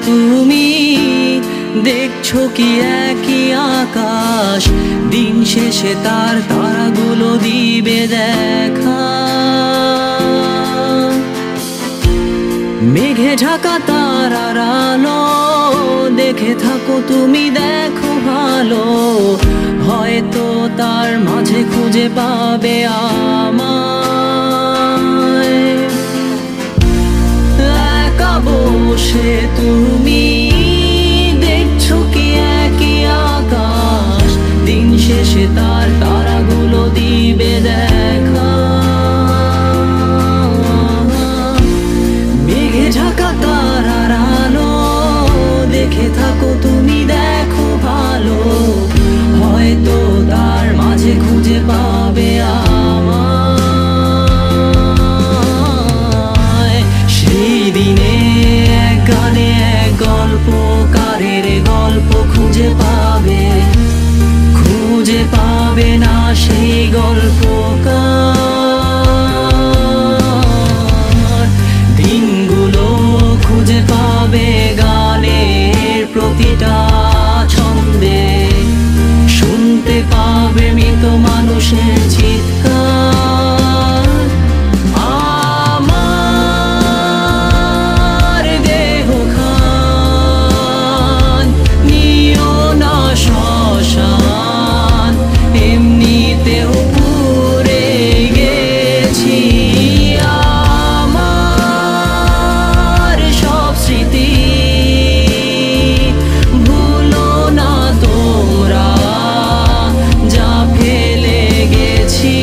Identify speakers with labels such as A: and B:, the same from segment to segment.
A: তুমি দেখছো কি একই আকাশ, দিন শেষে তার তারাগুলো দিবে দেখা। মেঘে ঢাকা তারার আলো দেখে থাকো তুমি, দেখো ভালো, হয়তো তার মাঝে খুঁজে পাবে আমায়। একা বসে তুমি দেখছো কি একই আকাশ, দিন শেষে তার তারাগুলো দিবে দেখা। মেঘে ঢাকা তারার আলো দেখে থাকো তুমি, দেখো ভালো, হয়তো তার মাঝে খুঁজে পাবে আমায়। সেই দিনে এক গানে এক গল্পকারের গল্প খুঁজে পাবে না সেই গল্পকার। দিনগুলো খুঁজে পাবে গানের প্রতিটা ছন্দে, শুনতে পাবে মৃত মানুষের চিৎকার। আমার দেহ খান নিও না শ্মশান, এমনিতেও পুড়ে গেছি। আমার সব স্মৃতি ভুলো না তোমরা, যা ফেলে গেছি।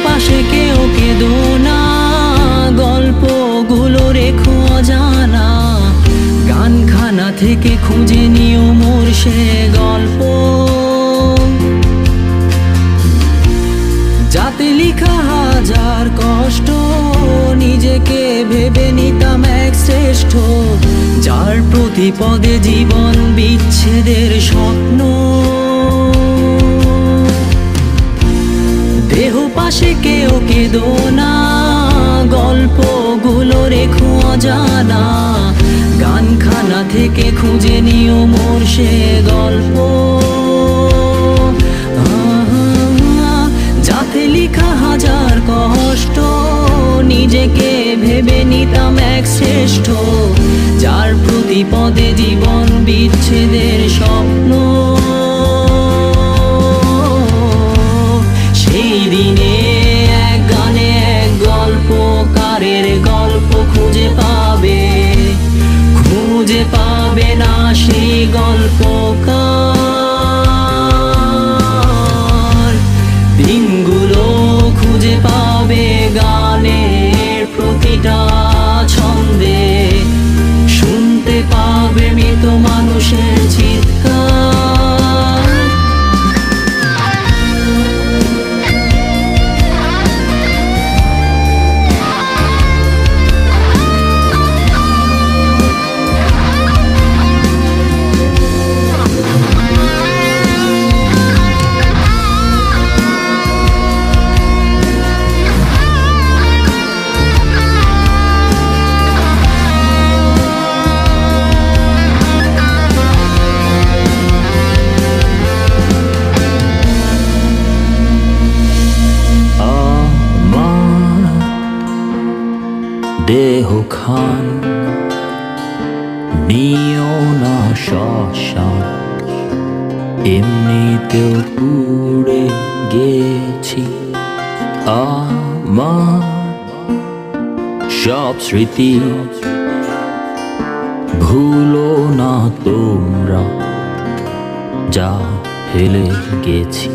A: পাশে কেউ কেঁদো না, গল্পগুলো রেখো অজানা, গানখানা থেকে খুঁজে নিও মোর সে গল্প, যাতে লিখা হাজার কষ্ট নিজেকে ভেবে নিতাম এক শ্রেষ্ঠ, যার প্রতি পদে জীবন বিচ্ছেদের স্বপ্ন। দেহ পাশে কেউ কেঁদো না, গল্পগুলো রেখো অজানা, গানখানা থেকে খুঁজে নিও মোর সে গল্প, যাতে লিখা হাজার কষ্ট নিজেকে ভেবে নিতাম এক শ্রেষ্ঠ, যার প্রতি পদে জীবন বিচ্ছেদের স্বপ্ন। সেই দিনে এক গানে এক গল্পকারের গল্প খুঁজে পাবে না সেই গল্পকার। দিনগুলো খুঁজে পাবে গানের প্রতিটা ছন্দে, শুনতে পাবে মৃত মানুষের চিৎকার। দেহখান নিও না শ্মশান, এমনিতেও পুড়ে গেছি। আমার সব স্মৃতি ভুলো না তোমরা, যা ফেলে গেছি।